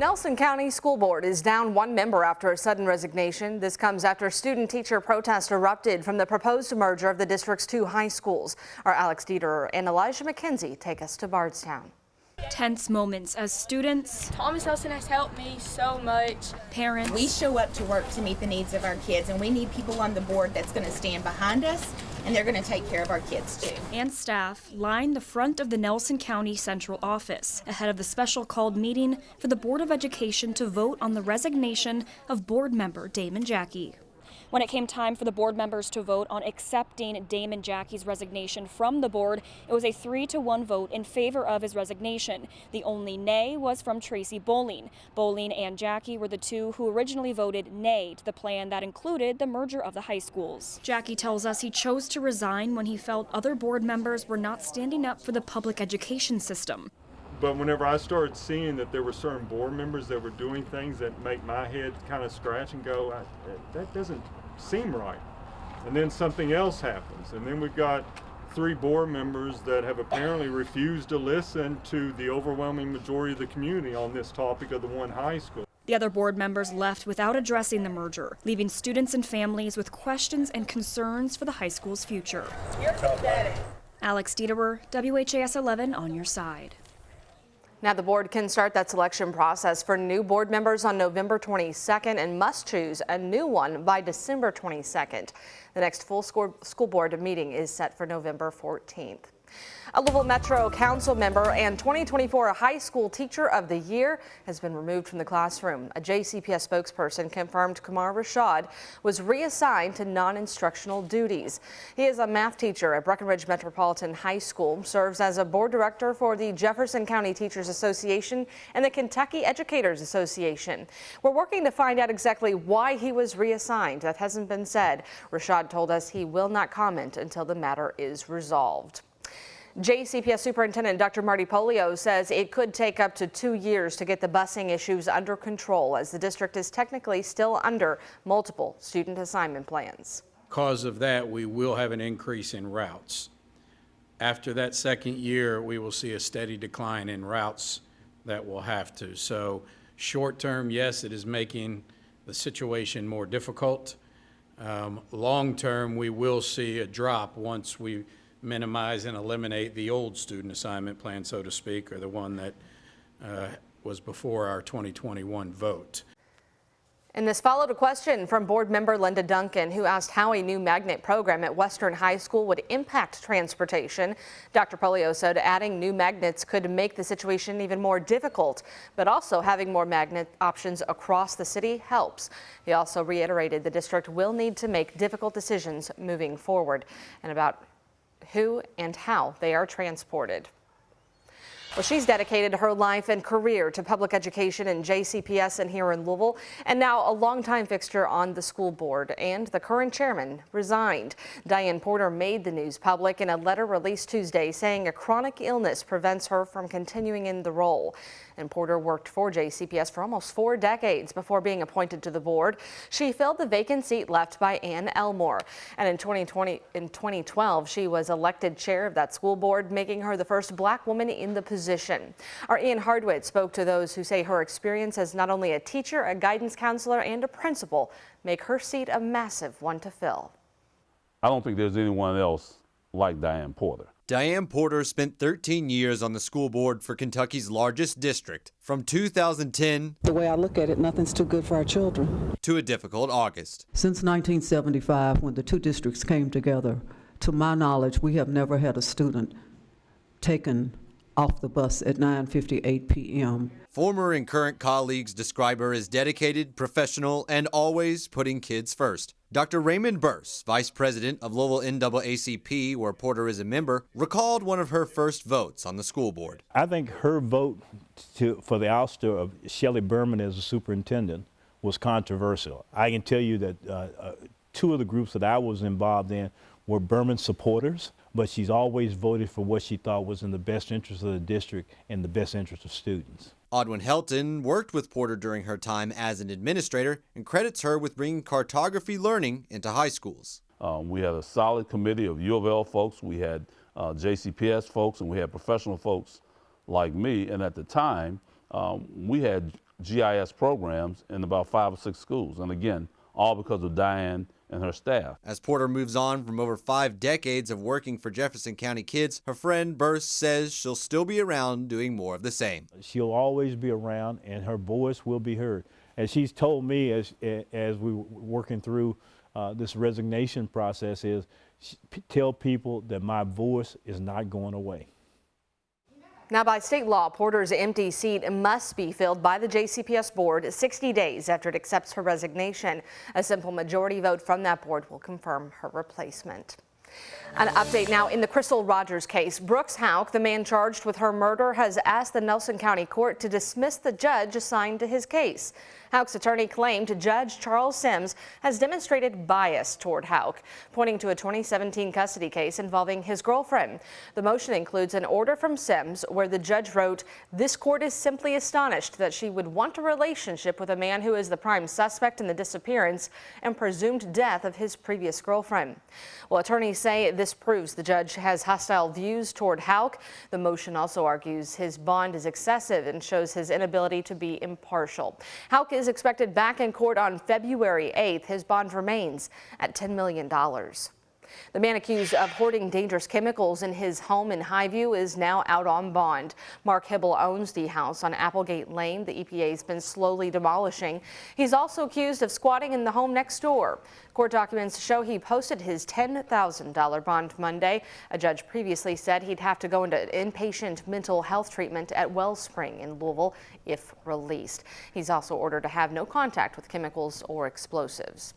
The Nelson County School Board is down one member after a sudden resignation. This comes after student-teacher protest erupted from the proposed merger of the district's two high schools. Our Alex Dieter and Elijah McKenzie take us to Bardstown. Tense moments as students, Thomas Nelson has helped me so much. Parents, we show up to work to meet the needs of our kids, and we need people on the board that's going to stand behind us, and they're going to take care of our kids too. And staff line the front of the Nelson County Central Office ahead of the special called meeting for the Board of Education to vote on the resignation of board member Damon Jackie. When it came time for the board members to vote on accepting Damon Jackie's resignation from the board, it was a 3-1 vote in favor of his resignation. The only nay was from Tracy Bowling. Bowling and Jackie were the two who originally voted nay to the plan that included the merger of the high schools. Jackie tells us he chose to resign when he felt other board members were not standing up for the public education system. But whenever I started seeing that there were certain board members that were doing things that make my head kind of scratch and go, that doesn't seem right. And then something else happens. And then we've got 3 board members that have apparently refused to listen to the overwhelming majority of the community on this topic of the one high school. The other board members left without addressing the merger, leaving students and families with questions and concerns for the high school's future. Alex Dieter, WHAS11 on your side. Now the board can start that selection process for new board members on November 22nd and must choose a new one by December 22nd. The next full school board meeting is set for November 14th. A Louisville Metro Council member and 2024 High School Teacher of the Year has been removed from the classroom. A JCPS spokesperson confirmed Kamar Rashad was reassigned to non-instructional duties. He is a math teacher at Breckenridge Metropolitan High School, serves as a board director for the Jefferson County Teachers Association and the Kentucky Educators Association. We're working to find out exactly why he was reassigned. That hasn't been said. Rashad told us he will not comment until the matter is resolved. JCPS Superintendent Dr. Marty Polio says it could take up to 2 years to get the busing issues under control, as the district is technically still under multiple student assignment plans. Because of that, we will have an increase in routes. After that second year, we will see a steady decline in routes that will have to. So short term, yes, it is making the situation more difficult. Long term, we will see a drop once we minimize and eliminate the old student assignment plan, so to speak, or the one that was before our 2021 vote. And this followed a question from board member Linda Duncan, who asked how a new magnet program at Western High School would impact transportation. Dr. Polio said adding new magnets could make the situation even more difficult, but also having more magnet options across the city helps. He also reiterated the district will need to make difficult decisions moving forward and about who and how they are transported. Well, she's dedicated her life and career to public education in JCPS and here in Louisville, and now a longtime fixture on the school board, and the current chairman resigned. Diane Porter made the news public in a letter released Tuesday saying a chronic illness prevents her from continuing in the role. And Porter worked for JCPS for almost 4 decades before being appointed to the board. She filled the vacant seat left by Ann Elmore. And in 2012, she was elected chair of that school board, making her the first black woman in the position. Our Ian Hardwitt spoke to those who say her experience as not only a teacher, a guidance counselor, and a principal make her seat a massive one to fill. I don't think there's anyone else like Diane Porter. Diane Porter spent 13 years on the school board for Kentucky's largest district, from 2010 The way I look at it, nothing's too good for our children. to a difficult August. Since 1975, when the two districts came together, to my knowledge, we have never had a student taken off the bus at 9:58 p.m. Former and current colleagues describe her as dedicated, professional, and always putting kids first. Dr. Raymond Burse, vice president of Louisville NAACP, where Porter is a member, recalled one of her first votes on the school board. I think her vote for the ouster of Shelley Berman as a superintendent was controversial. I can tell you that 2 of the groups that I was involved in were Berman supporters, but she's always voted for what she thought was in the best interest of the district and the best interest of students. Audwin Helton worked with Porter during her time as an administrator and credits her with bringing cartography learning into high schools. We had a solid committee of U of L folks, we had JCPS folks, and we had professional folks like me. And at the time, we had GIS programs in about 5 or 6 schools. And again, all because of Diane and her staff. As Porter moves on from over 5 decades of working for Jefferson County kids, her friend Burse says she'll still be around doing more of the same. She'll always be around and her voice will be heard. And she's told me as we were working through this resignation process is, tell people that my voice is not going away. Now, by state law, Porter's empty seat must be filled by the JCPS board 60 days after it accepts her resignation. A simple majority vote from that board will confirm her replacement. An update now in the Crystal Rogers case. Brooks Houck, the man charged with her murder, has asked the Nelson County Court to dismiss the judge assigned to his case. Houck's attorney claimed Judge Charles Sims has demonstrated bias toward Houck, pointing to a 2017 custody case involving his girlfriend. The motion includes an order from Sims where the judge wrote, "This court is simply astonished that she would want a relationship with a man who is the prime suspect in the disappearance and presumed death of his previous girlfriend." Well, attorneys say this proves the judge has hostile views toward Houck. The motion also argues his bond is excessive and shows his inability to be impartial. Houck is expected back in court on February 8th. His bond remains at $10 million. The man accused of hoarding dangerous chemicals in his home in Highview is now out on bond. Mark Hibble owns the house on Applegate Lane the EPA has been slowly demolishing. He's also accused of squatting in the home next door. Court documents show he posted his $10,000 bond Monday. A judge previously said he'd have to go into inpatient mental health treatment at Wellspring in Louisville if released. He's also ordered to have no contact with chemicals or explosives.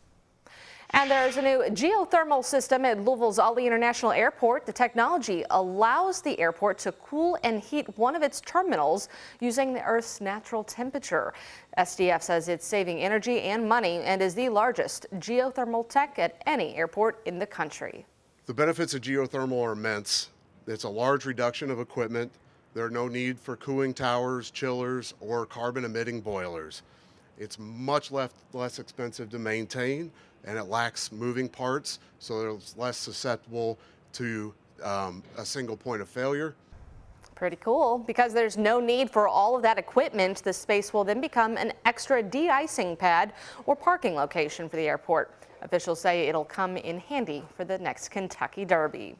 And there's a new geothermal system at Louisville's Ali International Airport. The technology allows the airport to cool and heat one of its terminals using the Earth's natural temperature. SDF says it's saving energy and money and is the largest geothermal tech at any airport in the country. The benefits of geothermal are immense. It's a large reduction of equipment. There are no need for cooling towers, chillers, or carbon-emitting boilers. It's much less expensive to maintain, and it lacks moving parts, so it's less susceptible to a single point of failure. Pretty cool. Because there's no need for all of that equipment, the space will then become an extra de-icing pad or parking location for the airport. Officials say it'll come in handy for the next Kentucky Derby.